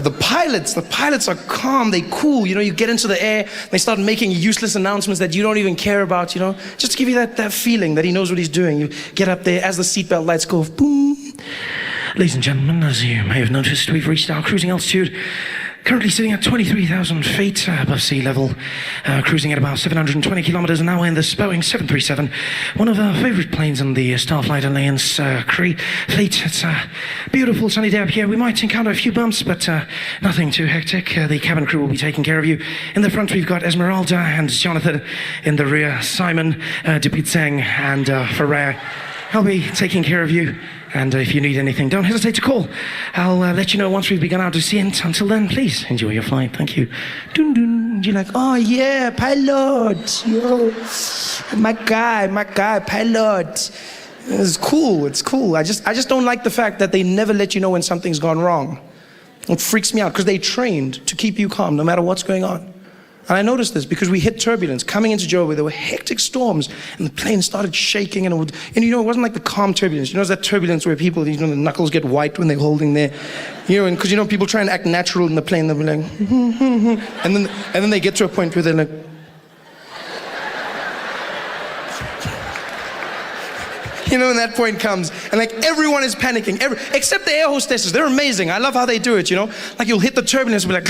the pilots are calm, they cool. You know, you get into the air, they start making useless announcements that you don't even care about, you know, just to give you that feeling that he knows what he's doing. You get up there as the seatbelt lights go off, boom. Ladies and gentlemen, as you may have noticed, we've reached our cruising altitude. Currently sitting at 23,000 feet above sea level, cruising at about 720 kilometers an hour in this Boeing 737, one of our favorite planes in the Starflight Alliance fleet. It's a beautiful sunny day up here. We might encounter a few bumps, but nothing too hectic. The cabin crew will be taking care of you. In the front, we've got Esmeralda and Jonathan. In the rear, Simon, Dupitseng, and Ferrer. I'll be taking care of you. And if you need anything, don't hesitate to call. I'll let you know once we've begun our descent. Until then, please enjoy your flight. Thank you. Dun dun. You're like, oh yeah, pilot. Yo, my guy, pilot. It's cool. I just don't like the fact that they never let you know when something's gone wrong. It freaks me out because they trained to keep you calm no matter what's going on. And I noticed this because we hit turbulence. Coming into Joburg, there were hectic storms, and the plane started shaking, and you know, it wasn't like the calm turbulence. You know, it's that turbulence where people, you know, the knuckles get white when they're holding their, you know, and because, you know, people try and act natural in the plane, they'll be like, and then they get to a point where they're like, you know, when that point comes, and like everyone is panicking, except the air hostesses. They're amazing. I love how they do it, you know? Like you'll hit the turbulence and be like,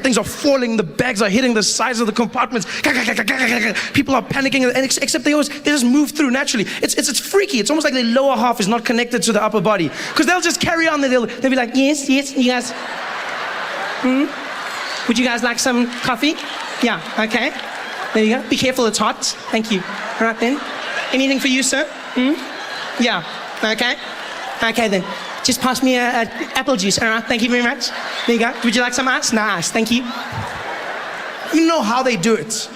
things are falling, the bags are hitting the sides of the compartments, people are panicking, and except they just move through naturally. It's freaky. It's almost like their lower half is not connected to the upper body, because they'll just carry on. They'll be like, yes, you guys, would you guys like some coffee? Yeah, okay. There you go. Be careful, it's hot. Thank you. All right then. Anything for you, sir? Yeah, okay. Okay then, just pass me a apple juice, all right, thank you very much. There you go. Would you like some ice? No ice, thank you. You know how they do it.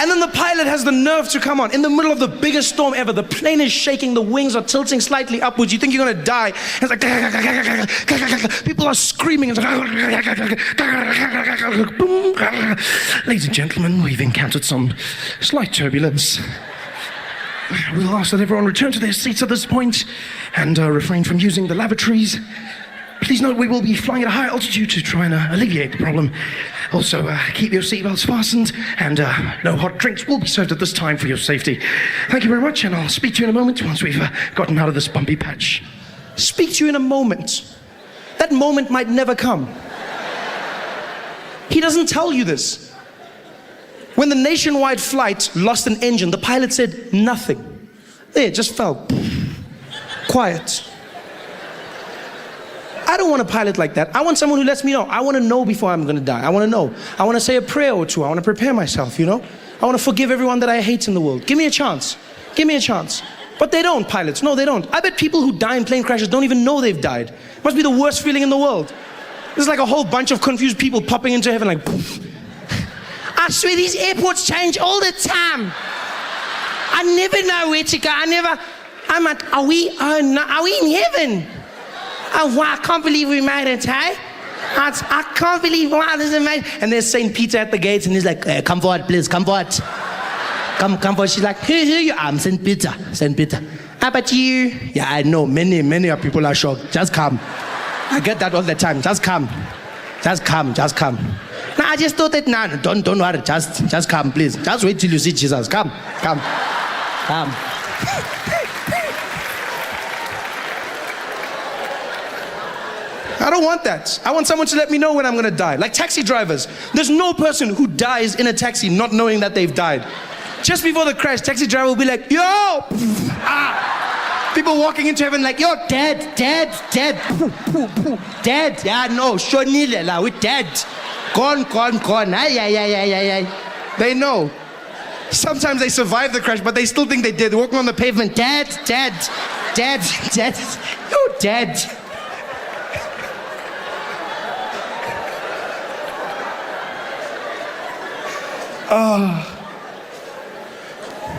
And then the pilot has the nerve to come on in the middle of the biggest storm ever. The plane is shaking, the wings are tilting slightly upwards. You think you're gonna die. It's like, people are screaming. It's like, boom. Ladies and gentlemen, we've encountered some slight turbulence. We'll ask that everyone return to their seats at this point and refrain from using the lavatories. Please note we will be flying at a high altitude to try and alleviate the problem. Also, keep your seatbelts fastened, and no hot drinks will be served at this time for your safety. Thank you very much, and I'll speak to you in a moment once we've gotten out of this bumpy patch. Speak to you in a moment. That moment might never come. He doesn't tell you this. When the nationwide flight lost an engine, the pilot said nothing. There, it just fell. Quiet. I don't want a pilot like that. I want someone who lets me know. I want to know before I'm going to die. I want to know. I want to say a prayer or two. I want to prepare myself, you know? I want to forgive everyone that I hate in the world. Give me a chance. Give me a chance. But they don't, pilots. No, they don't. I bet people who die in plane crashes don't even know they've died. Must be the worst feeling in the world. There's like a whole bunch of confused people popping into heaven like, poof. I swear these airports change all the time. I never know where to go. I'm like, are we in heaven? Oh, wow, I can't believe we made it, hey? I can't believe, wow, this is amazing. And there's St. Peter at the gates, and he's like, come forward, please, come forward. Come forward. She's like, here you are. I'm St. Peter. How about you? Yeah, I know, many of people are shocked. Just come. I get that all the time. Just come. No, I just thought that, no, don't worry. Just come, please. Just wait till you see Jesus. Come. I don't want that. I want someone to let me know when I'm gonna die. Like taxi drivers. There's no person who dies in a taxi not knowing that they've died. Just before the crash, taxi driver will be like, yo! People walking into heaven like, yo, dead. Dead. Yeah, no, Shonile, we're dead. Gone. Ay. They know. Sometimes they survive the crash, but they still think they did. They're walking on the pavement, dead. You're dead.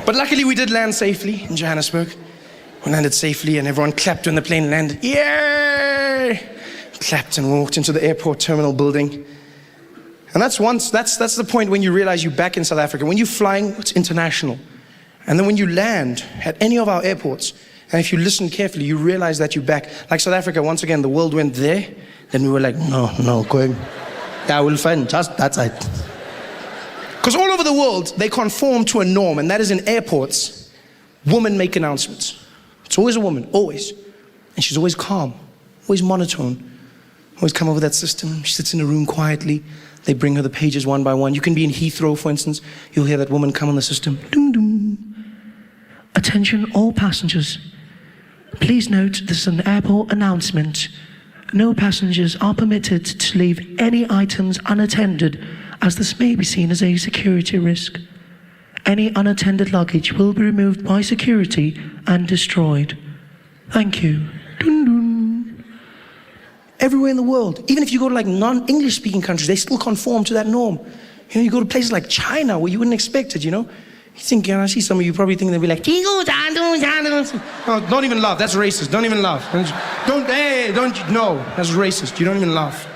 But luckily we did land safely in Johannesburg. We landed safely and everyone clapped when the plane landed. Yay! Clapped and walked into the airport terminal building. And that's the point when you realize you're back in South Africa. When you're flying, it's international. And then when you land at any of our airports, And if you listen carefully, you realize that you're back. Like South Africa, once again, the world went there. Then we were like, no, going. Yeah, we'll find just that side. Because all over the world, they conform to a norm, and that is in airports, women make announcements. It's always a woman, always. And she's always calm, always monotone. Always come over that system. She sits in a room quietly. They bring her the pages one by one. You can be in Heathrow, for instance. You'll hear that woman come on the system. Ding, ding. Attention all passengers. Please note this is an airport announcement. No passengers are permitted to leave any items unattended, as this may be seen as a security risk. Any unattended luggage will be removed by security and destroyed. Thank you. Dun, dun. Everywhere in the world, even if you go to like non-English speaking countries, they still conform to that norm. You know, you go to places like China where you wouldn't expect it, you know? You think, I see some of you probably think they'll be like, no, don't even laugh, that's racist, don't even laugh. No, that's racist, you don't even laugh.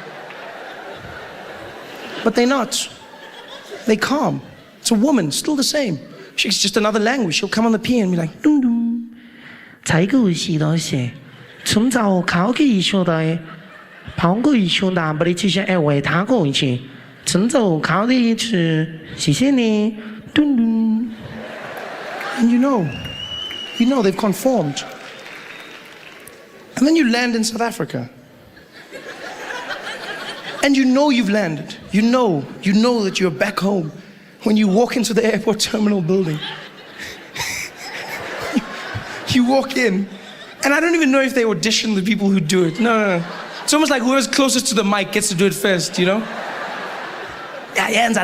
But they're not. They're calm. It's a woman, still the same. She's just another language. She'll come on the piano and be like, dum dum. 才个有时都是，从早考个一学的，跑个一学的，不得其实爱为他个一起，从早考的一次，谢谢你，dum dum. And you know they've conformed. And then you land in South Africa. And you know you've landed. You know that you're back home. When you walk into the airport terminal building, you walk in, and I don't even know if they audition the people who do it. No. It's almost like whoever's closest to the mic gets to do it first, you know? It's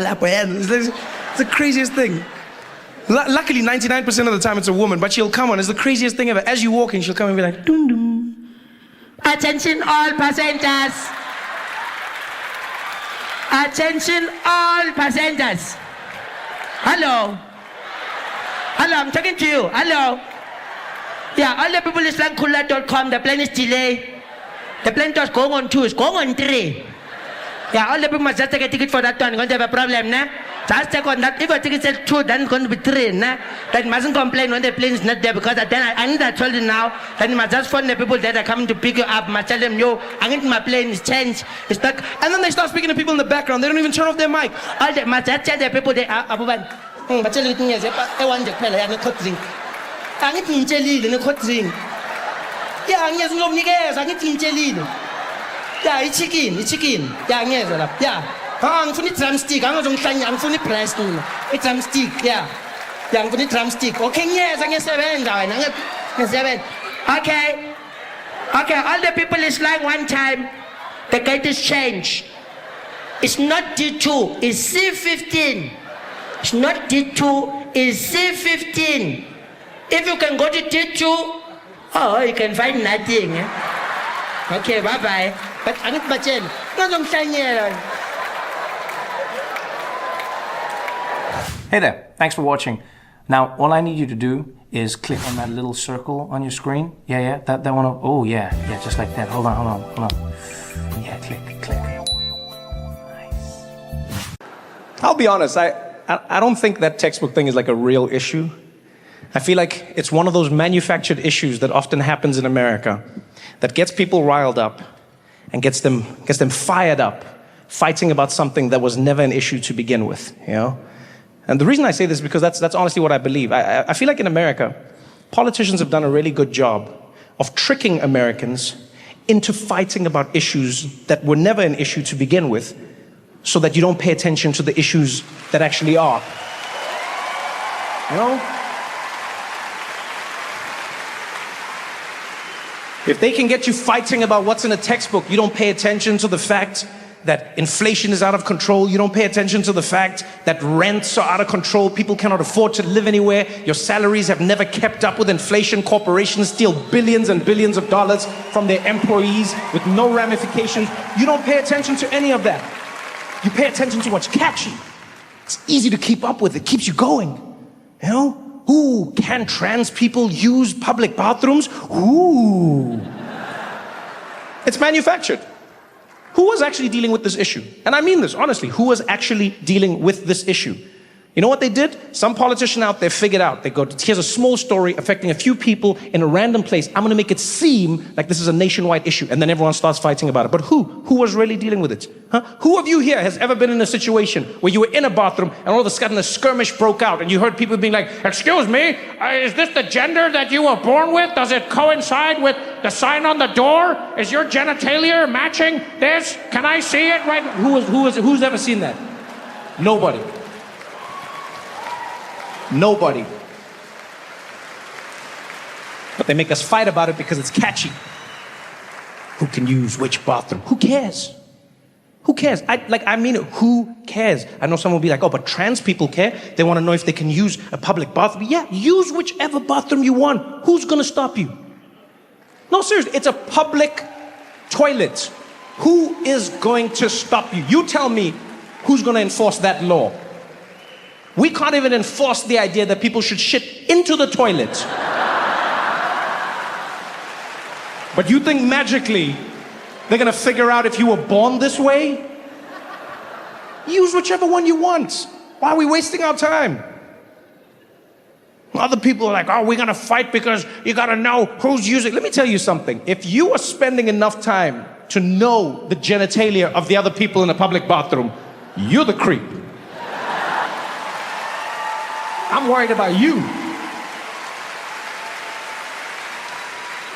the craziest thing. Luckily, 99% of the time it's a woman, but she'll come on. It's the craziest thing ever. As you walk in, she'll come and be like, dum dum. Attention all passengers. Attention all passengers. Hello, I'm talking to you. Hello. Yeah, all the people is like Kula.com. The plane is delayed. The plane was going on 2, it's going on 3. Yeah, all the people must just take a ticket for that one. Going to have a problem, nah? Just take on that. If a ticket says 2, then it's going to be 3, nah? That mustn't complain when the plane is not there, because then I need to tell you now. Then you must just phone the people that are coming to pick you up. Must tell them, yo, I need my plane is changed. It's stuck. And then they start speaking to people in the background. They don't even turn off their mic. All they must just tell the people they are. But tell you things. I want to play. I need to drink. I need to jelly. I need to drink. Yeah, I need to go. I need to jelly. Yeah, it's chicken. Yeah, yeah. I'm funny drumstick. I'm funny press. It's drumstick. Yeah, I'm funny drumstick. Okay, yes, I get 7. Okay. All the people is like one time. The gate is changed. It's not D2. It's C15. It's not D2. It's C15. If you can go to D2, oh, you can find nothing. Okay, bye. But I need my chain. Hey there, thanks for watching. Now, all I need you to do is click on that little circle on your screen. Yeah, that one. Oh, yeah, just like that. Hold on. Yeah, click. Nice. I'll be honest, I don't think that textbook thing is like a real issue. I feel like it's one of those manufactured issues that often happens in America that gets people riled up and gets them fired up, fighting about something that was never an issue to begin with, you know? And the reason I say this is because that's honestly what I believe. I feel like in America, politicians have done a really good job of tricking Americans into fighting about issues that were never an issue to begin with, so that you don't pay attention to the issues that actually are. You know? If they can get you fighting about what's in a textbook, you don't pay attention to the fact that inflation is out of control. You don't pay attention to the fact that rents are out of control. People cannot afford to live anywhere. Your salaries have never kept up with inflation. Corporations steal billions and billions of dollars from their employees with no ramifications. You don't pay attention to any of that. You pay attention to what's catchy. It's easy to keep up with. It keeps you going. You know? Ooh, can trans people use public bathrooms? Ooh. It's manufactured. Who was actually dealing with this issue? And I mean this, honestly. Who was actually dealing with this issue? You know what they did? Some politician out there figured out. They go, here's a small story affecting a few people in a random place. I'm going to make it seem like this is a nationwide issue. And then everyone starts fighting about it. But who? Who was really dealing with it? Huh? Who of you here has ever been in a situation where you were in a bathroom and all of a sudden a skirmish broke out and you heard people being like, excuse me, is this the gender that you were born with? Does it coincide with the sign on the door? Is your genitalia matching this? Can I see it right? Who's ever seen that? Nobody. Nobody. But they make us fight about it because it's catchy. Who can use which bathroom? Who cares? Who cares? I mean it. Who cares? I know someone will be like, oh, but trans people care. They want to know if they can use a public bathroom. Yeah, use whichever bathroom you want. Who's going to stop you? No, seriously, it's a public toilet. Who is going to stop you? You tell me who's going to enforce that law. We can't even enforce the idea that people should shit into the toilet. But you think magically they're gonna figure out if you were born this way? Use whichever one you want. Why are we wasting our time? Other people are like, oh, we're gonna fight because you gotta know who's using. Let me tell you something. If you are spending enough time to know the genitalia of the other people in a public bathroom, you're the creep. I'm worried about you.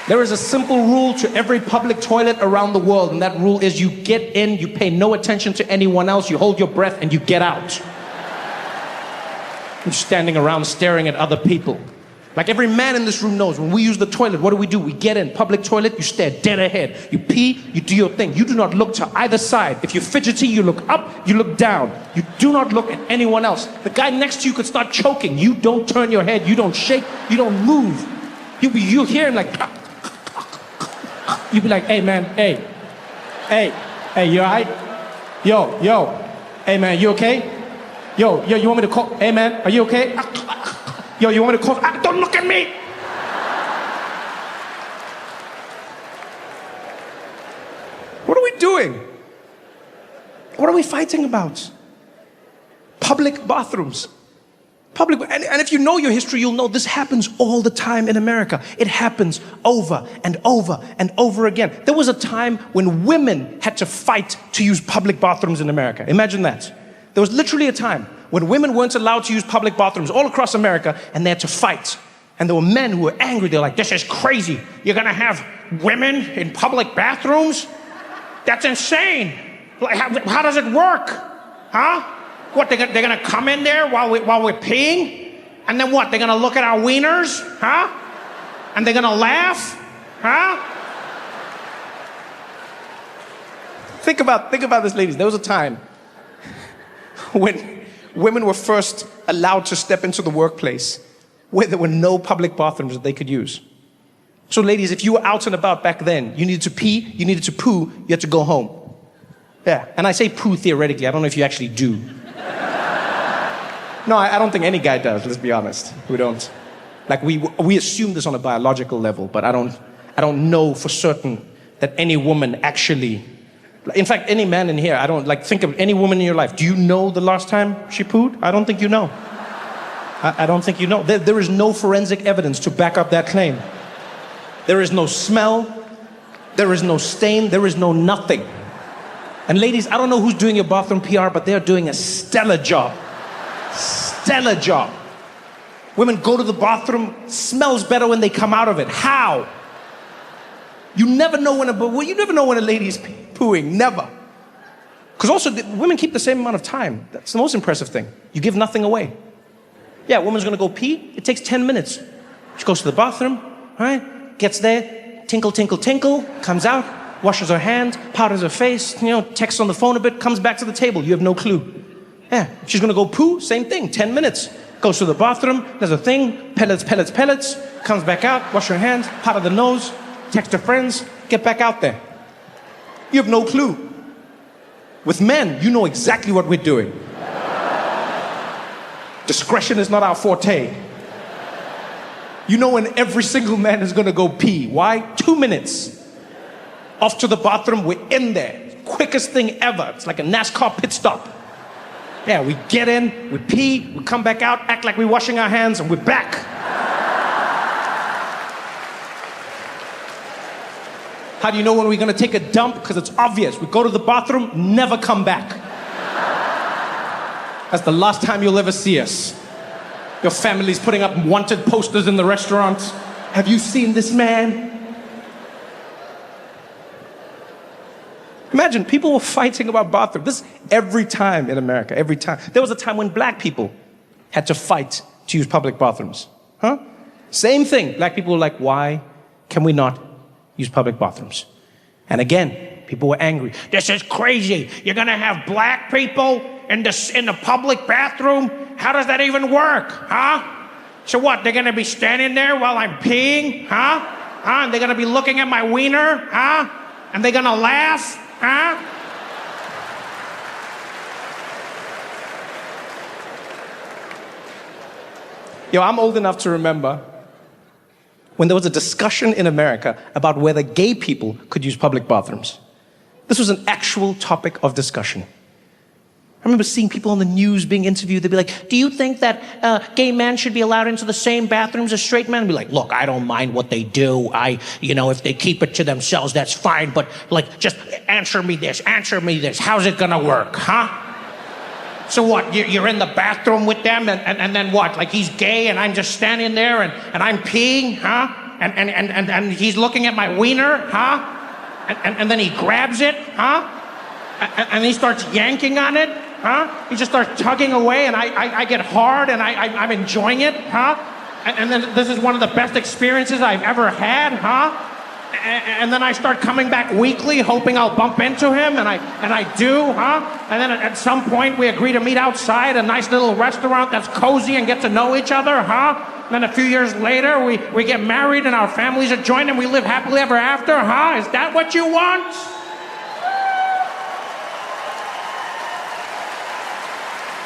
There is a simple rule to every public toilet around the world, and that rule is you get in, you pay no attention to anyone else, you hold your breath, and you get out. You're standing around staring at other people. Like every man in this room knows, when we use the toilet, what do? We get in. Public toilet, you stare dead ahead. You pee, you do your thing. You do not look to either side. If you're fidgety, you look up, you look down. You do not look at anyone else. The guy next to you could start choking. You don't turn your head, you don't shake, you don't move. You hear him like, you be like, hey man, hey, you all right? Yo, hey man, you okay? Yo, you want me to call? Hey man, are you okay? Yo, you want me to call? Don't look at me! What are we doing? What are we fighting about? Public bathrooms. And if you know your history, you'll know this happens all the time in America. It happens over and over and over again. There was a time when women had to fight to use public bathrooms in America. Imagine that. There was literally a time when women weren't allowed to use public bathrooms all across America, and they had to fight. And there were men who were angry. They're like, this is crazy. You're gonna have women in public bathrooms? That's insane. Like, how does it work? Huh? What, they're gonna come in there while we're peeing? And then what, they're gonna look at our wieners? Huh? And they're gonna laugh? Huh? Think about this, ladies. There was a time when women were first allowed to step into the workplace where there were no public bathrooms that they could use. So ladies, if you were out and about back then, you needed to pee, you needed to poo, you had to go home. Yeah, and I say poo theoretically, I don't know if you actually do. No, I don't think any guy does, let's be honest. We don't. Like, we assume this on a biological level, but I don't know for certain that any woman actually. In fact, any man in here, think of any woman in your life. Do you know the last time she pooed? I don't think you know. I don't think you know. There is no forensic evidence to back up that claim. There is no smell. There is no stain. There is no nothing. And ladies, I don't know who's doing your bathroom PR, but they're doing a stellar job. Stellar job. Women go to the bathroom, smells better when they come out of it. How? You never know when a lady's pooing, never. Because also, women keep the same amount of time. That's the most impressive thing. You give nothing away. Yeah, a woman's gonna go pee, it takes 10 minutes. She goes to the bathroom, right? Gets there, tinkle, tinkle, tinkle, comes out, washes her hands, powders her face, texts on the phone a bit, comes back to the table. You have no clue. Yeah, if she's gonna go poo, same thing, 10 minutes. Goes to the bathroom, does a thing, pellets, comes back out, wash her hands, powder the nose, text her friends, get back out there. You have no clue. With men, you know exactly what we're doing. Discretion is not our forte. You know when every single man is gonna go pee. Why? 2 minutes. Off to the bathroom, we're in there. Quickest thing ever. It's like a NASCAR pit stop. Yeah, we get in, we pee, we come back out, act like we're washing our hands, and we're back. How do you know when we're gonna take a dump? Because it's obvious. We go to the bathroom, never come back. That's the last time you'll ever see us. Your family's putting up wanted posters in the restaurants. Have you seen this man? Imagine, people were fighting about bathrooms. This every time in America, every time. There was a time when black people had to fight to use public bathrooms. Huh? Same thing. Black people were like, why can we not use public bathrooms? And again, people were angry. This is crazy. You're gonna have black people in the public bathroom? How does that even work? Huh? So what, they're gonna be standing there while I'm peeing? Huh? And they're gonna be looking at my wiener? Huh? And they're gonna laugh? Huh? Yo, I'm old enough to remember when there was a discussion in America about whether gay people could use public bathrooms. This was an actual topic of discussion. I remember seeing people on the news being interviewed. They'd be like, do you think that gay men should be allowed into the same bathrooms as straight men? I'd be like, look, I don't mind what they do. If they keep it to themselves, that's fine. But like, just answer me this. How's it gonna work, huh? So what, you're in the bathroom with them and then what? Like he's gay and I'm just standing there and I'm peeing, huh? And he's looking at my wiener, huh? And then he grabs it, huh? And he starts yanking on it, huh? He just starts tugging away and I get hard and I'm enjoying it, huh? And then this is one of the best experiences I've ever had, huh? And then I start coming back weekly, hoping I'll bump into him, and I do, huh? And then at some point we agree to meet outside a nice little restaurant that's cozy and get to know each other, huh? And then a few years later we get married and our families are joined and we live happily ever after, huh? Is that what you want?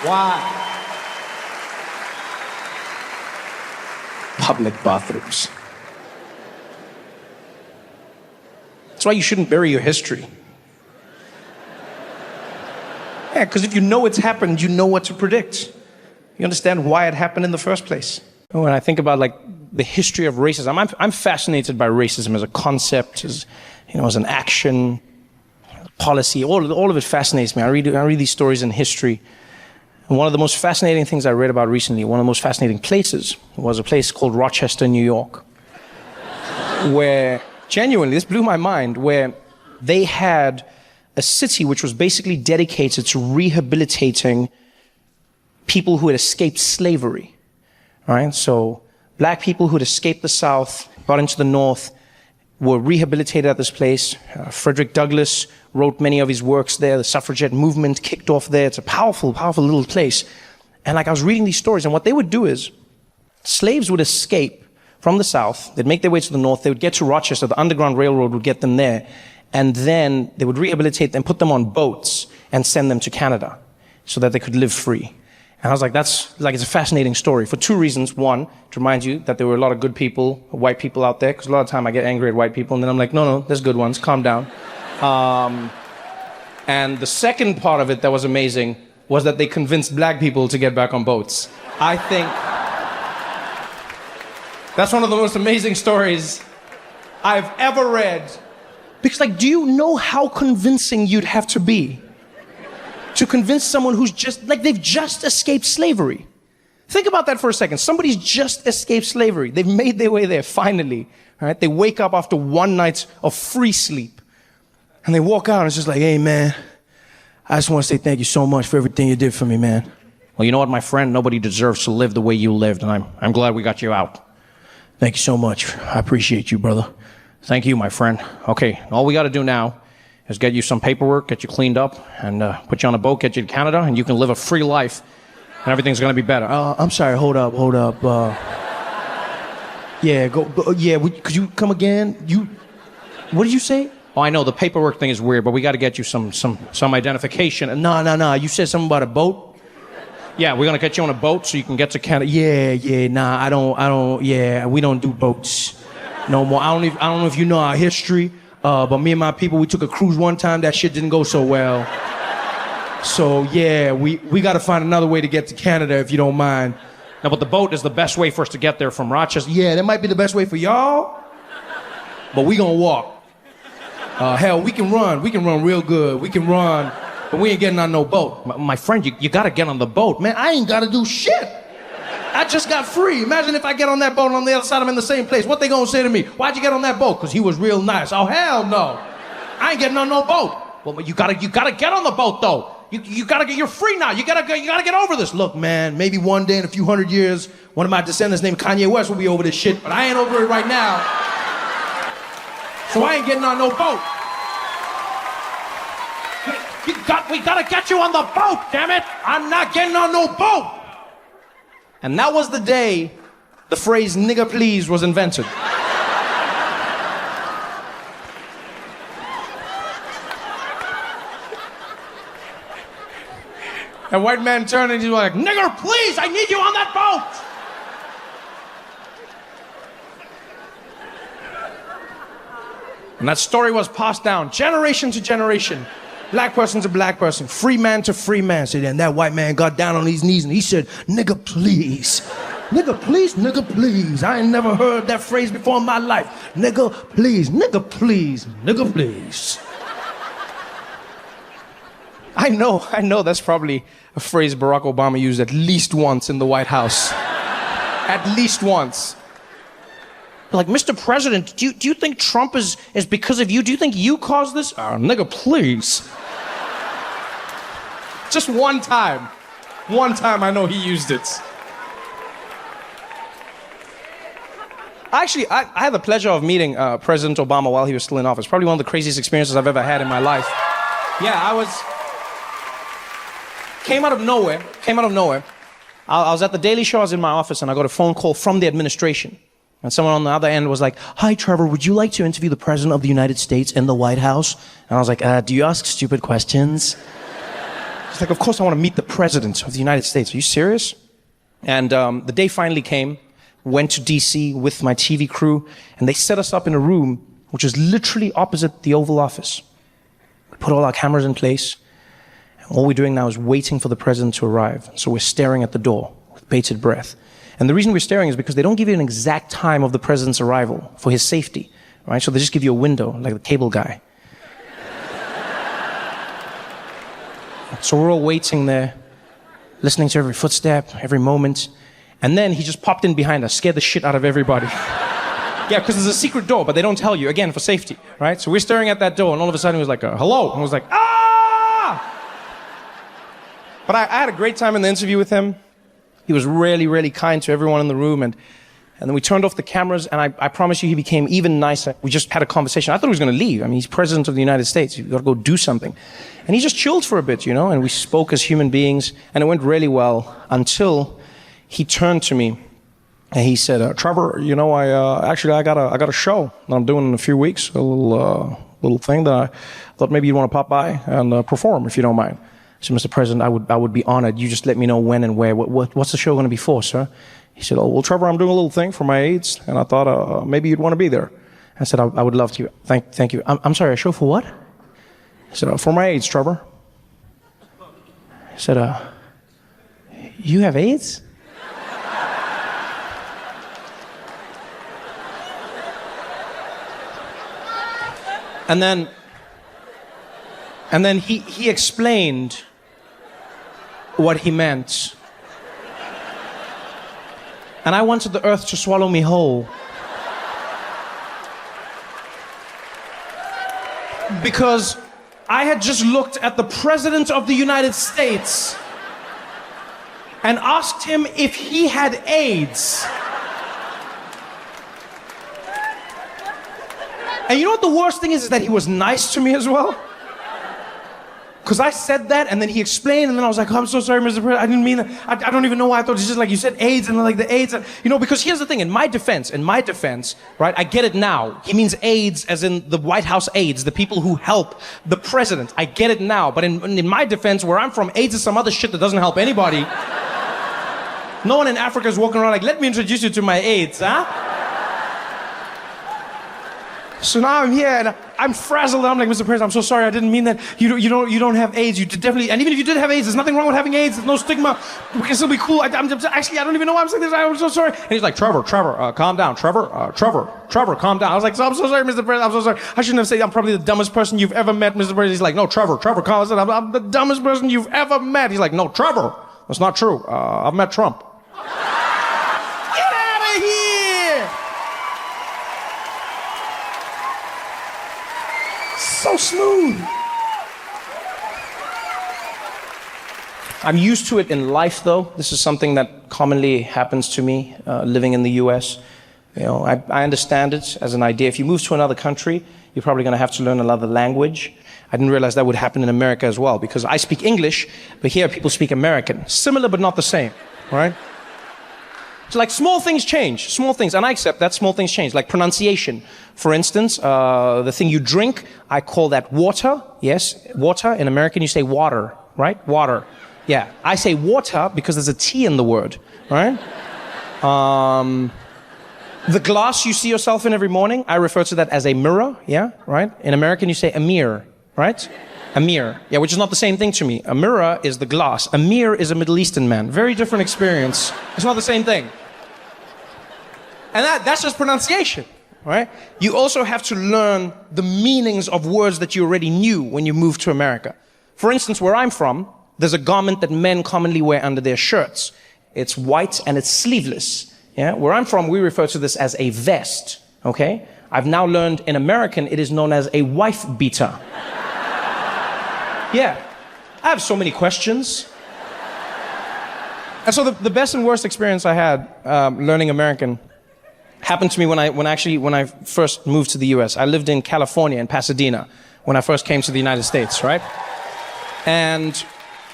Why? Public bathrooms. That's why you shouldn't bury your history. Yeah, because if you know it's happened, you know what to predict. You understand why it happened in the first place. When I think about like the history of racism, I'm fascinated by racism as a concept, as an action, policy. All of it fascinates me. I read these stories in history. And one of the most fascinating things I read about recently, one of the most fascinating places, was a place called Rochester, New York, where, genuinely, this blew my mind, where they had a city which was basically dedicated to rehabilitating people who had escaped slavery, right? So black people who had escaped the South, got into the North, were rehabilitated at this place. Frederick Douglass wrote many of his works there. The suffragette movement kicked off there. It's a powerful, powerful little place. And like I was reading these stories, and what they would do is slaves would escape from the South. They'd make their way to the North. They would get to Rochester. The Underground Railroad would get them there. And then they would rehabilitate them, put them on boats, and send them to Canada so that they could live free. And I was like, it's a fascinating story for two reasons. One, to remind you that there were a lot of good people, white people out there, because a lot of time I get angry at white people, and then I'm like, no, there's good ones, calm down. And the second part of it that was amazing was that they convinced black people to get back on boats. I think that's one of the most amazing stories I've ever read. Because do you know how convincing you'd have to be to convince someone who's they've just escaped slavery? Think about that for a second. Somebody's just escaped slavery. They've made their way there, finally. Right? They wake up after one night of free sleep. And they walk out and it's just like, hey, man, I just want to say thank you so much for everything you did for me, man. Well, you know what, my friend? Nobody deserves to live the way you lived, and I'm glad we got you out. Thank you so much. I appreciate you, brother. Thank you, my friend. Okay, all we got to do now is get you some paperwork, get you cleaned up, and put you on a boat, get you to Canada, and you can live a free life, and everything's going to be better. I'm sorry, hold up. Could you come again? What did you say? Oh, I know, the paperwork thing is weird, but we got to get you some identification. No, you said something about a boat? Yeah, we're going to get you on a boat so you can get to Canada. We don't do boats no more. I don't know if you know our history, but me and my people, we took a cruise one time. That shit didn't go so well. So yeah, we got to find another way to get to Canada if you don't mind. No, but the boat is the best way for us to get there from Rochester. Yeah, that might be the best way for y'all, but we gonna walk. Hell, we can run real good. We can run, but we ain't getting on no boat. My friend, you gotta get on the boat. Man, I ain't gotta do shit. I just got free. Imagine if I get on that boat and on the other side I'm in the same place. What they gonna say to me? Why'd you get on that boat? Because he was real nice. Oh, hell no. I ain't getting on no boat. Well, you gotta get on the boat, though. You gotta get, you're free now. You gotta get over this. Look, man, maybe one day in a few hundred years, one of my descendants named Kanye West will be over this shit, but I ain't over it right now. So I ain't getting on no boat. We gotta get you on the boat, damn it! I'm not getting on no boat. And that was the day the phrase "nigga please" was invented. And white man turned and he was like, "Nigger, please, I need you on that boat." And that story was passed down generation to generation. Black person to black person, free man to free man. So then that white man got down on his knees and he said, "Nigga, please. Nigga, please, nigga, please. I ain't never heard that phrase before in my life. Nigga, please, nigga, please, nigga, please." I know that's probably a phrase Barack Obama used at least once in the White House. At least once. Like, Mr. President, do you think Trump is because of you? Do you think you caused this? Nigga, please. Just one time. One time I know he used it. Actually, I had the pleasure of meeting President Obama while he was still in office. Probably one of the craziest experiences I've ever had in my life. Yeah, came out of nowhere. I was at the Daily Show, I was in my office, and I got a phone call from the administration. And someone on the other end was like, "Hi, Trevor, would you like to interview the President of the United States in the White House?" And I was like, "Do you ask stupid questions?" He's like, "Of course I want to meet the President of the United States. Are you serious?" And the day finally came, went to DC with my TV crew, and they set us up in a room which is literally opposite the Oval Office. We put all our cameras in place, and all we're doing now is waiting for the President to arrive. So we're staring at the door with bated breath. And the reason we're staring is because they don't give you an exact time of the President's arrival for his safety, right? So they just give you a window, like the cable guy. So we're all waiting there, listening to every footstep, every moment. And then he just popped in behind us, scared the shit out of everybody. Yeah, because there's a secret door, but they don't tell you, again, for safety, right? So we're staring at that door, and all of a sudden he was like, "Hello." And I was like, "Ah!" But I had a great time in the interview with him. He was really, really kind to everyone in the room, and then we turned off the cameras, and I promise you he became even nicer. We just had a conversation. I thought he was going to leave. I mean, he's President of the United States. You've got to go do something. And he just chilled for a bit, you know, and we spoke as human beings, and it went really well until he turned to me, and he said, "Trevor, you know, I got a show that I'm doing in a few weeks, a little thing that I thought maybe you'd want to pop by and perform, if you don't mind." I said, "Mr. President, I would be honored. You just let me know when and where. What's the show going to be for, sir?" He said, "Oh, well, Trevor, I'm doing a little thing for my AIDS, and I thought maybe you'd want to be there." I said, I would love to. Thank you. I'm sorry, a show for what?" He said, "For my AIDS, Trevor." I said, "You have AIDS?" And then he explained what he meant. And I wanted the earth to swallow me whole. Because I had just looked at the President of the United States and asked him if he had AIDS. And you know what the worst thing is that he was nice to me as well? Because I said that, and then he explained, and then I was like, "Oh, I'm so sorry, Mr. President, I didn't mean that. I don't even know why I thought it's just like you said AIDS, and like the AIDS, you know, because here's the thing, in my defense, right, I get it now. He means AIDS as in the White House aides, the people who help the president. I get it now, but in my defense, where I'm from, AIDS is some other shit that doesn't help anybody. No one in Africa is walking around like, "Let me introduce you to my AIDS, huh?" So now I'm here and I'm frazzled. I'm like, Mr. President, I'm so sorry. I didn't mean that. You don't have AIDS. You definitely, and even if you did have AIDS, there's nothing wrong with having AIDS. There's no stigma. We can still be cool. Actually, I don't even know why I'm saying this. I'm so sorry. And he's like, Trevor, calm down. Trevor, calm down. I was like, I'm so sorry, Mr. President. I'm so sorry. I shouldn't have said I'm probably the dumbest person you've ever met, Mr. President. He's like, no, Trevor, calm down. I'm the dumbest person you've ever met. He's like, no, Trevor, that's not true. I've met Trump. Get out of here! So smooth. I'm used to it in life, though. This is something that commonly happens to me living in the US. You know, I understand it as an idea. If you move to another country, you're probably going to have to learn another language. I didn't realize that would happen in America as well, because I speak English, but here people speak American. Similar, but not the same, right? So like small things change, small things, and I accept that small things change, like pronunciation. For instance, the thing you drink, I call that water, yes, water. In American, you say water, right? Water. Yeah, I say water because there's a T in the word, right? The glass you see yourself in every morning, I refer to that as a mirror, yeah, right? In American, you say a mirror, right? A mirror, yeah, which is not the same thing to me. A mirror is the glass. A mirror is a Middle Eastern man. Very different experience. It's not the same thing. And that's just pronunciation, right? You also have to learn the meanings of words that you already knew when you moved to America. For instance, where I'm from, there's a garment that men commonly wear under their shirts. It's white and it's sleeveless. Yeah? Where I'm from, we refer to this as a vest, okay? I've now learned in American, it is known as a wife beater. Yeah, I have so many questions. And so the best and worst experience I had learning American happened to me when I first moved to the US. I lived in California, in Pasadena, when I first came to the United States, right? And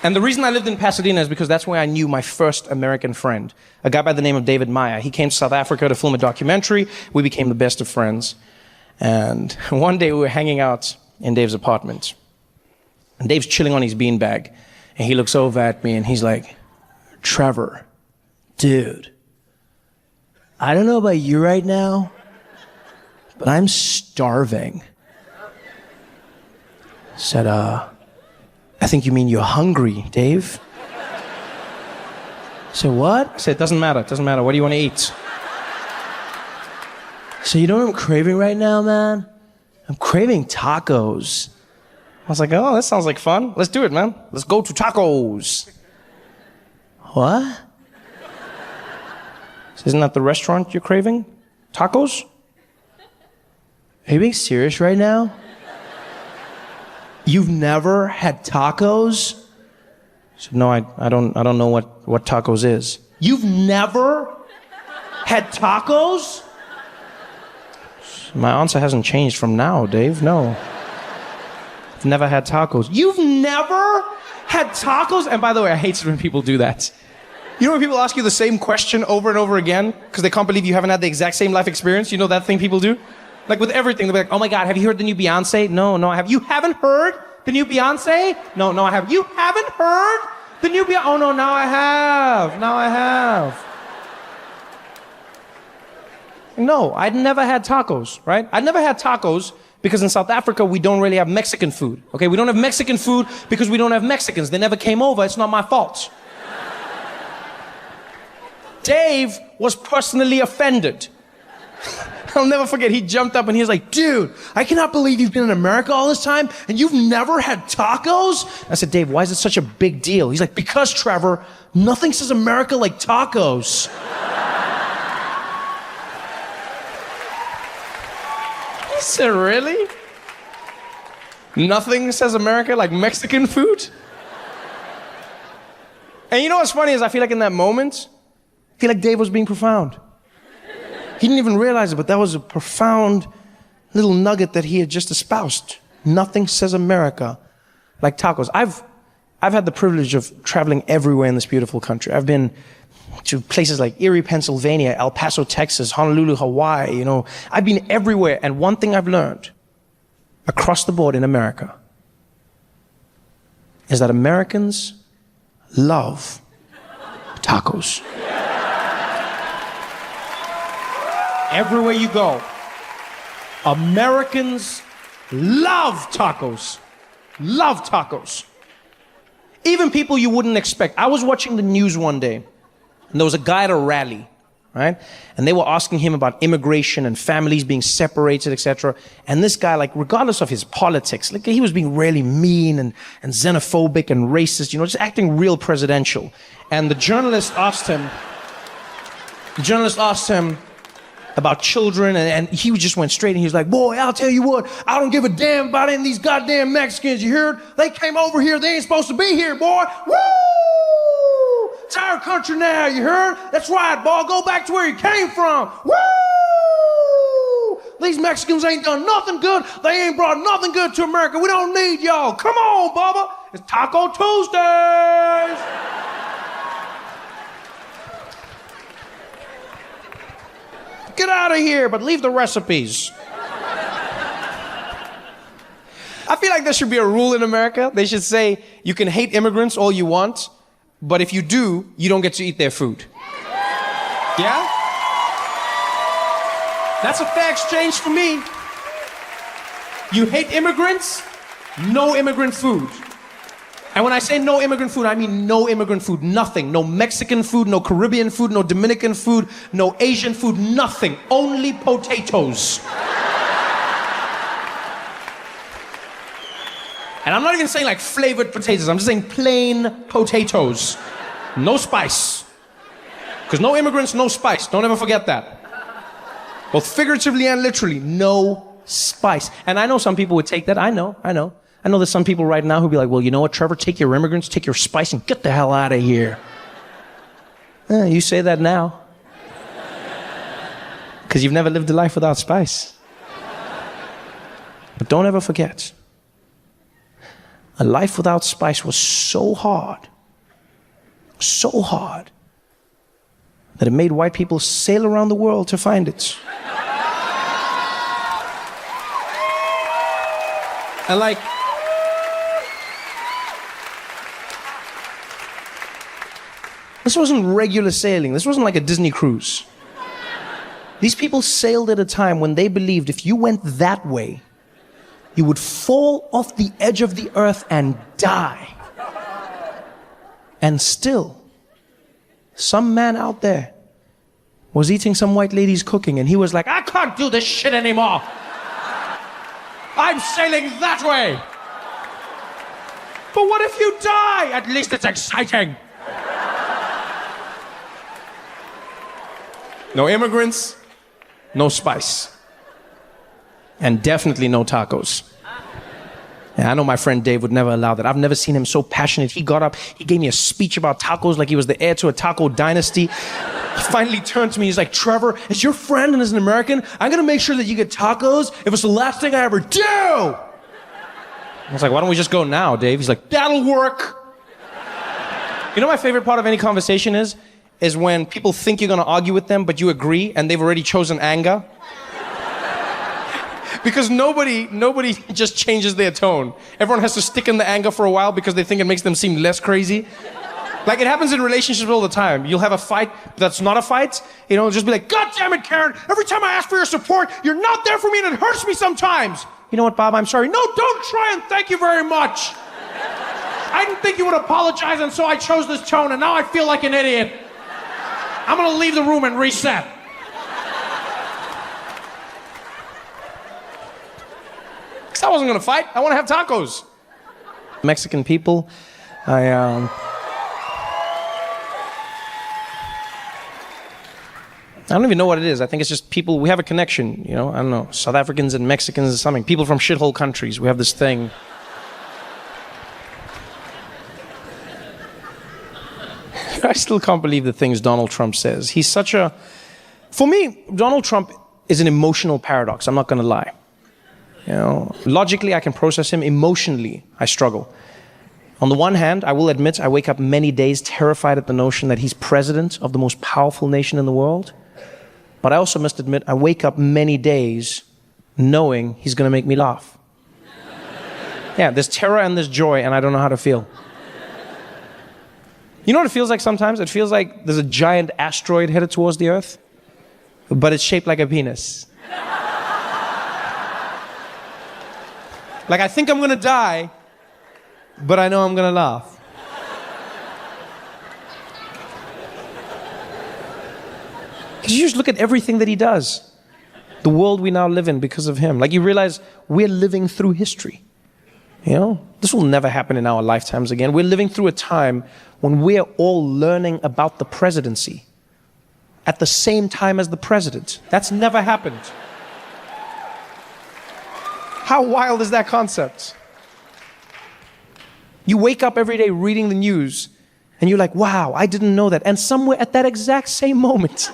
the reason I lived in Pasadena is because that's where I knew my first American friend, a guy by the name of David Meyer. He came to South Africa to film a documentary. We became the best of friends. And one day we were hanging out in Dave's apartment. And Dave's chilling on his beanbag. And he looks over at me and he's like, Trevor, dude, I don't know about you right now, but I'm starving. I said, I think you mean you're hungry, Dave. I said, what? I said, it doesn't matter. What do you want to eat? So you know what I'm craving right now, man? I'm craving tacos. I was like, oh, that sounds like fun. Let's do it, man. Let's go to tacos. What? So isn't that the restaurant you're craving? Tacos? Are you being serious right now? You've never had tacos? I said, no, I don't know what tacos is. You've never had tacos? My answer hasn't changed from now, Dave. No. I've never had tacos. You've never had tacos? And by the way, I hate it when people do that. You know when people ask you the same question over and over again because they can't believe you haven't had the exact same life experience? You know that thing people do? Like with everything, they'll be like, oh my God, have you heard the new Beyonce? No, I have. You haven't heard the new Beyonce? No, I have. You haven't heard the new Beyonce? Oh no, now I have. No, I'd never had tacos, right? I'd never had tacos because in South Africa, we don't really have Mexican food, okay? We don't have Mexican food because we don't have Mexicans. They never came over. It's not my fault. Dave was personally offended. I'll never forget, he jumped up and he was like, dude, I cannot believe you've been in America all this time and you've never had tacos? I said, Dave, why is it such a big deal? He's like, because, Trevor, nothing says America like tacos. I said, really? Nothing says America like Mexican food? And you know what's funny is I feel like in that moment, I feel like Dave was being profound. He didn't even realize it, but that was a profound little nugget that he had just espoused. Nothing says America like tacos. I've had the privilege of traveling everywhere in this beautiful country. I've been to places like Erie, Pennsylvania, El Paso, Texas, Honolulu, Hawaii, you know. I've been everywhere, and one thing I've learned across the board in America is that Americans love tacos. Everywhere you go, Americans love tacos. Love tacos. Even people you wouldn't expect. I was watching the news one day, and there was a guy at a rally, right? And they were asking him about immigration and families being separated, etc. And this guy, like, regardless of his politics, like, he was being really mean and xenophobic and racist, you know, just acting real presidential. And the journalist asked him about children, and he just went straight, and he was like, boy, I'll tell you what, I don't give a damn about any of these goddamn Mexicans, you heard? They came over here, they ain't supposed to be here, boy. Woo! It's our country now, you heard? That's right, boy, go back to where you came from. Woo! These Mexicans ain't done nothing good, they ain't brought nothing good to America, we don't need y'all. Come on, Bubba, it's Taco Tuesdays. Get out of here, but leave the recipes. I feel like there should be a rule in America. They should say, you can hate immigrants all you want, but if you do, you don't get to eat their food. Yeah? That's a fair exchange for me. You hate immigrants, no immigrant food. And when I say no immigrant food, I mean no immigrant food, nothing. No Mexican food, no Caribbean food, no Dominican food, no Asian food, nothing. Only potatoes. And I'm not even saying like flavored potatoes, I'm just saying plain potatoes. No spice. Because no immigrants, no spice. Don't ever forget that. Both figuratively and literally, no spice. And I know some people would take that, I know. I know there's some people right now who'd be like, well, you know what, Trevor, take your immigrants, take your spice, and get the hell out of here. You say that now. Because you've never lived a life without spice. But don't ever forget, a life without spice was so hard, that it made white people sail around the world to find it. And like, this wasn't regular sailing. This wasn't like a Disney cruise. These people sailed at a time when they believed if you went that way, you would fall off the edge of the earth and die. And still, some man out there was eating some white lady's cooking, and he was like, I can't do this shit anymore. I'm sailing that way. But what if you die? At least it's exciting. No immigrants, no spice. And definitely no tacos. And I know my friend Dave would never allow that. I've never seen him so passionate. He got up, he gave me a speech about tacos like he was the heir to a taco dynasty. He finally turned to me, he's like, Trevor, as your friend and as an American, I'm gonna make sure that you get tacos if it's the last thing I ever do. I was like, why don't we just go now, Dave? He's like, that'll work. You know my favorite part of any conversation is when people think you're gonna argue with them, but you agree, and they've already chosen anger. Because nobody just changes their tone. Everyone has to stick in the anger for a while because they think it makes them seem less crazy. Like, it happens in relationships all the time. You'll have a fight that's not a fight. You know, just be like, God damn it, Karen, every time I ask for your support, you're not there for me and it hurts me sometimes. You know what, Bob, I'm sorry. No, don't try and thank you very much. I didn't think you would apologize, and so I chose this tone, and now I feel like an idiot. I'm gonna leave the room and reset. Because I wasn't gonna fight. I wanna have tacos. Mexican people, I don't even know what it is. I think it's just people, we have a connection, you know? I don't know, South Africans and Mexicans or something. People from shithole countries, we have this thing. I still can't believe the things Donald Trump says. He's such a... For me, Donald Trump is an emotional paradox, I'm not gonna lie. You know, logically I can process him, emotionally I struggle. On the one hand, I will admit I wake up many days terrified at the notion that he's president of the most powerful nation in the world. But I also must admit I wake up many days knowing he's gonna make me laugh. Yeah, there's terror and there's joy, and I don't know how to feel. You know what it feels like sometimes? It feels like there's a giant asteroid headed towards the Earth, but it's shaped like a penis. Like, I think I'm gonna die, but I know I'm gonna laugh. Because you just look at everything that he does. The world we now live in because of him. Like, you realize we're living through history. You know, this will never happen in our lifetimes again. We're living through a time when we're all learning about the presidency at the same time as the president. That's never happened. How wild is that concept? You wake up every day reading the news and you're like, wow, I didn't know that. And somewhere at that exact same moment,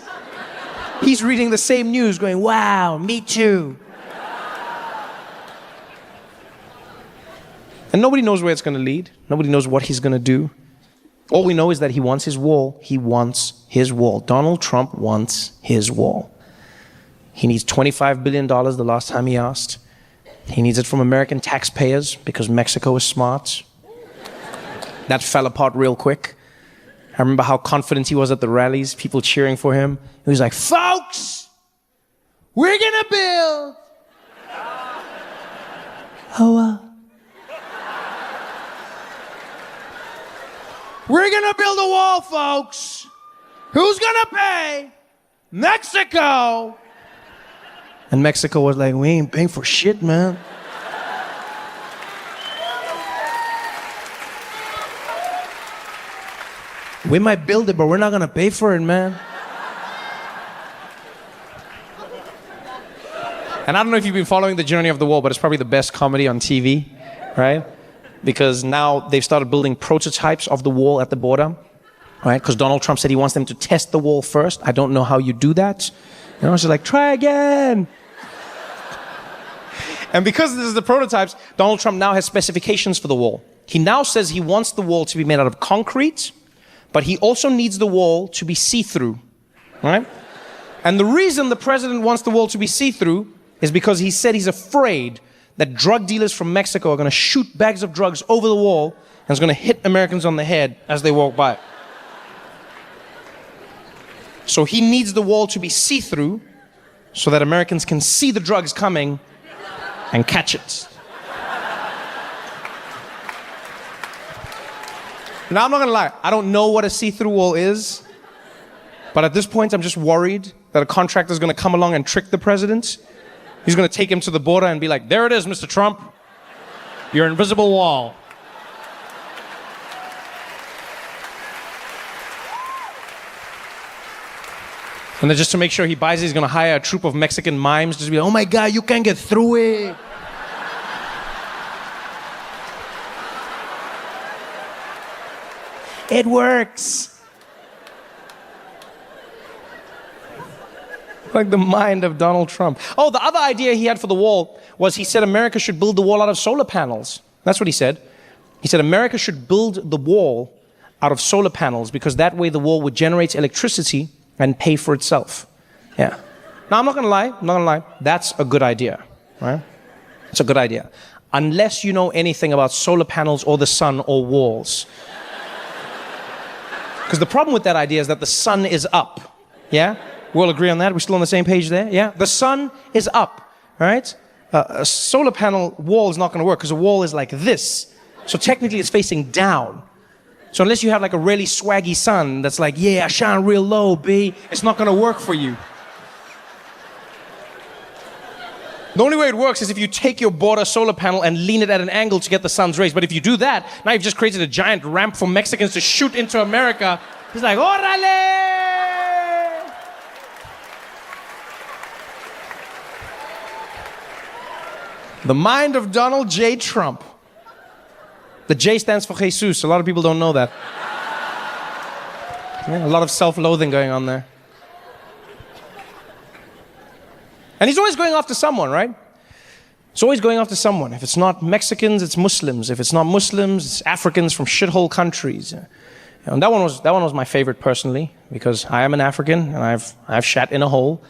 he's reading the same news going, wow, me too. And nobody knows where it's going to lead. Nobody knows what he's going to do. All we know is that he wants his wall. He wants his wall. Donald Trump wants his wall. He needs $25 billion the last time he asked. He needs it from American taxpayers because Mexico is smart. That fell apart real quick. I remember how confident he was at the rallies, people cheering for him. He was like, folks, we're going to build. We're going to build a wall, folks. Who's going to pay? Mexico. And Mexico was like, we ain't paying for shit, man. We might build it, but we're not going to pay for it, man. And I don't know if you've been following The Journey of the Wall, but it's probably the best comedy on TV, right? Because now they've started building prototypes of the wall at the border, right? Because Donald Trump said he wants them to test the wall first. I don't know how you do that. You know, it's just like, try again. And because this is the prototypes, Donald Trump now has specifications for the wall. He now says he wants the wall to be made out of concrete, but he also needs the wall to be see-through, right? And the reason the president wants the wall to be see-through is because he said he's afraid that drug dealers from Mexico are going to shoot bags of drugs over the wall and it's going to hit Americans on the head as they walk by. So he needs the wall to be see-through so that Americans can see the drugs coming and catch it. Now, I'm not going to lie. I don't know what a see-through wall is. But at this point, I'm just worried that a contractor is going to come along and trick the president. He's going to take him to the border and be like, there it is, Mr. Trump. Your invisible wall. And then just to make sure he buys it, he's going to hire a troop of Mexican mimes just to be like, oh my God, you can't get through it. It works. Like the mind of Donald Trump. Oh, the other idea he had for the wall was he said America should build the wall out of solar panels. That's what he said. He said America should build the wall out of solar panels because that way the wall would generate electricity and pay for itself. Yeah. Now, I'm not going to lie. That's a good idea, right? It's a good idea. Unless you know anything about solar panels or the sun or walls. Because the problem with that idea is that the sun is up. Yeah? We'll agree on that. We're still on the same page there. Yeah? The sun is up. Right? A solar panel wall is not going to work because a wall is like this. So technically it's facing down. So unless you have like a really swaggy sun that's like, yeah, I shine real low, B, it's not going to work for you. The only way it works is if you take your border solar panel and lean it at an angle to get the sun's rays. But if you do that, now you've just created a giant ramp for Mexicans to shoot into America. He's like, órale! The mind of Donald J. Trump. The J stands for Jesus. A lot of people don't know that. Yeah, a lot of self-loathing going on there. And he's always going after someone, right? He's always going after someone. If it's not Mexicans, it's Muslims. If it's not Muslims, it's Africans from shithole countries. And that one was my favorite personally, because I am an African and I've shat in a hole.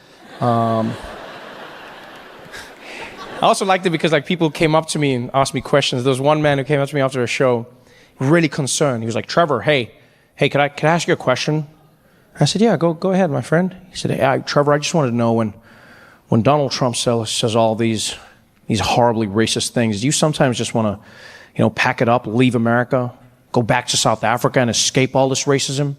I also liked it because like people came up to me and asked me questions. There was one man who came up to me after a show, really concerned. He was like, Trevor, hey, could I ask you a question? I said, yeah, go ahead, my friend. He said, hey, Trevor, I just wanted to know when Donald Trump says all these these horribly racist things, do you sometimes just want to, pack it up, leave America, go back to South Africa and escape all this racism?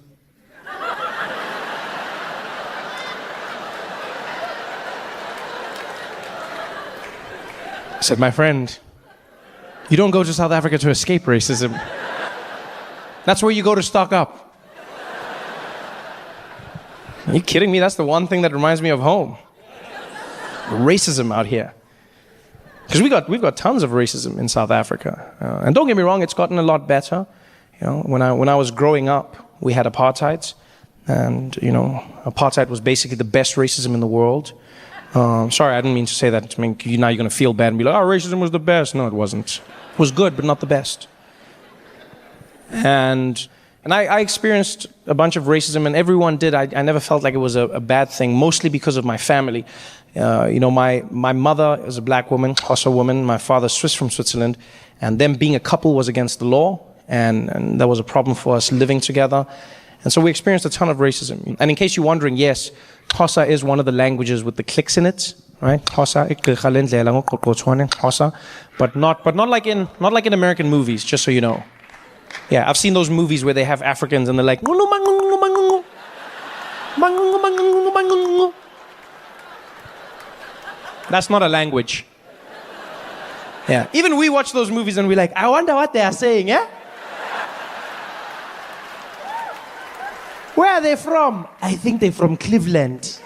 I said, my friend, you don't go to South Africa to escape racism. That's where you go to stock up. Are you kidding me? That's the one thing that reminds me of home. Racism out here. Because we've got tons of racism in South Africa. And don't get me wrong, it's gotten a lot better. When I was growing up, we had apartheid. And, apartheid was basically the best racism in the world. Sorry, I didn't mean to say that. I mean, now you're going to feel bad and be like, oh, racism was the best. No, it wasn't. It was good, but not the best. And I experienced a bunch of racism, and everyone did. I never felt like it was a bad thing, mostly because of my family. My mother is a black woman, Xhosa woman. My father's Swiss from Switzerland. And them being a couple was against the law, and that was a problem for us living together. And so we experienced a ton of racism. And in case you're wondering, yes, Xhosa is one of the languages with the clicks in it, right? Xhosa, but not like in American movies, just so you know. Yeah, I've seen those movies where they have Africans and they're like, that's not a language. Yeah, even we watch those movies and we're like, I wonder what they are saying, yeah? Where are they from? I think they're from Cleveland.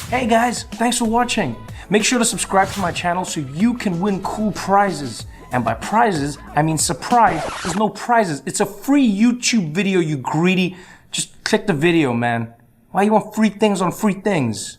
Hey guys, thanks for watching. Make sure to subscribe to my channel so you can win cool prizes. And by prizes, I mean surprise. There's no prizes. It's a free YouTube video, you greedy. Just click the video, man. Why you want free things on free things?